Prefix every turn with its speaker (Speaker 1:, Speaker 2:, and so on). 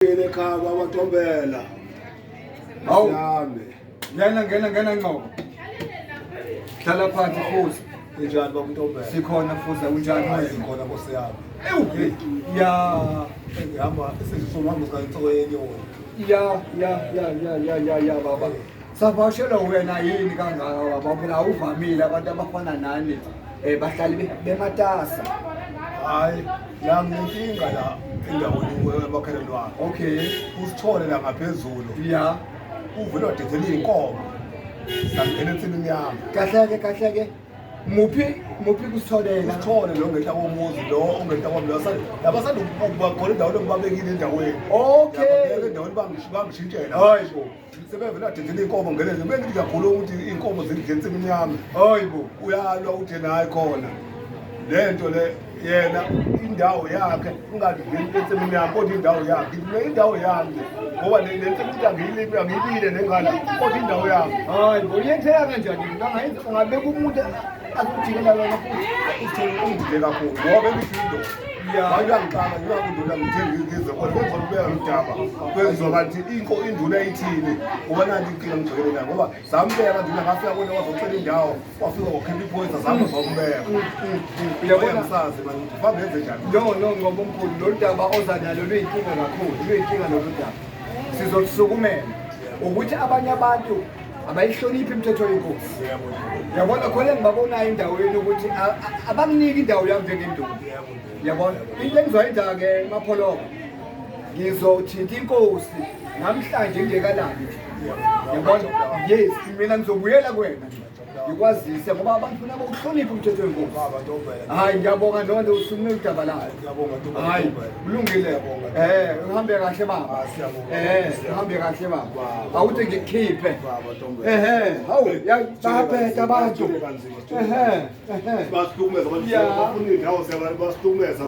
Speaker 1: Ekhaya kwaNtombela.
Speaker 2: Hawu.
Speaker 1: Yami.
Speaker 2: Ngena ngqo. Hlala phansi futhi.
Speaker 1: Injani kwaNtombela?
Speaker 2: Sikhona futhi unjani manje?
Speaker 1: Sikhona Nkosi yami.
Speaker 2: Ewu. Ya.
Speaker 1: Ngihamba sesisomama sikaNhloko yenyoni.
Speaker 2: Ya baba. Savashela wena yini kangaka baba? Phela awuvamile abantu abafana nani bahlali bematasa.
Speaker 1: Hayi, la nginkinga la endaweni emakhelwane wami.
Speaker 2: Okay.
Speaker 1: Usithole la ngaphezulu.
Speaker 2: Ya.
Speaker 1: Uvela wadedela iy'nkomo. Sangena ensimini yami.
Speaker 2: Kahle. Muphi kusitholela?
Speaker 1: Usithole lo ongehla komuzi lo ongehla kwami lo labasanda ukubakhona endaweni engibabekile endaweni.
Speaker 2: Okay.
Speaker 1: Endaweni bangishintshela.
Speaker 2: Hayibo.
Speaker 1: Sebevela wadedela iy'nkomo ngelezi. Bengithi kakhulu ukuthi iy'nkomo zidla ensimini yami.
Speaker 2: Hayibo.
Speaker 1: Uyalwa uthi naye khona. Lento le yena indawo yakhe ungadluli ensimini yami kodwa indawo yakhe ngile indawo yami ngoba le nsimini angiyibile nengala kodwa indawo yami.
Speaker 2: Hayi uyenzeka kanjani ungayenza ungabeka umuntu akujikela wena futhi
Speaker 1: Ungidle kakhulu ngoba bengiyindo bayangixaka ngiyakudlula ngithenga ngize kodwa bezobeka udaba kwenziwa kanti induna ayithini ngoba nanti inkinga ngigcwele ngoba zambeka ndina ngafika kwena wazocela indawo wafika wakhipha iphoyisa zami zokumbeka.
Speaker 2: uyabona
Speaker 1: Sazi manje bangenze njani?
Speaker 2: no ngoba omkhulu lo daba ozanalo luyinkinga kakhulu luyinkinga lolu daba sizolisukumela ukuthi abanye abantu abayihloniphi imithetho yenkosi. Yabona khona engibabonayo endaweni ukuthi abanginiki indawo yami njengenduna. Yabona into engizoyenza-ke Mapholoko ngizothinta inkosi namhlanje ngingekalali. Yabona yes mina ngizobuyela kuwena ngikwazise ngoba abantu funa ukuhlonipha umthetho wenkosi. Hayi ngiyabonga nonke usukume udaba layo. Hayi kulungile. Uhambe kahle baba. Uhambe kahle baba. Awuthi ngikukhiphe. Hawu bayaphetha abantu.
Speaker 1: Basihlukumeza abantu bafuna indawo sebasihlukumeza.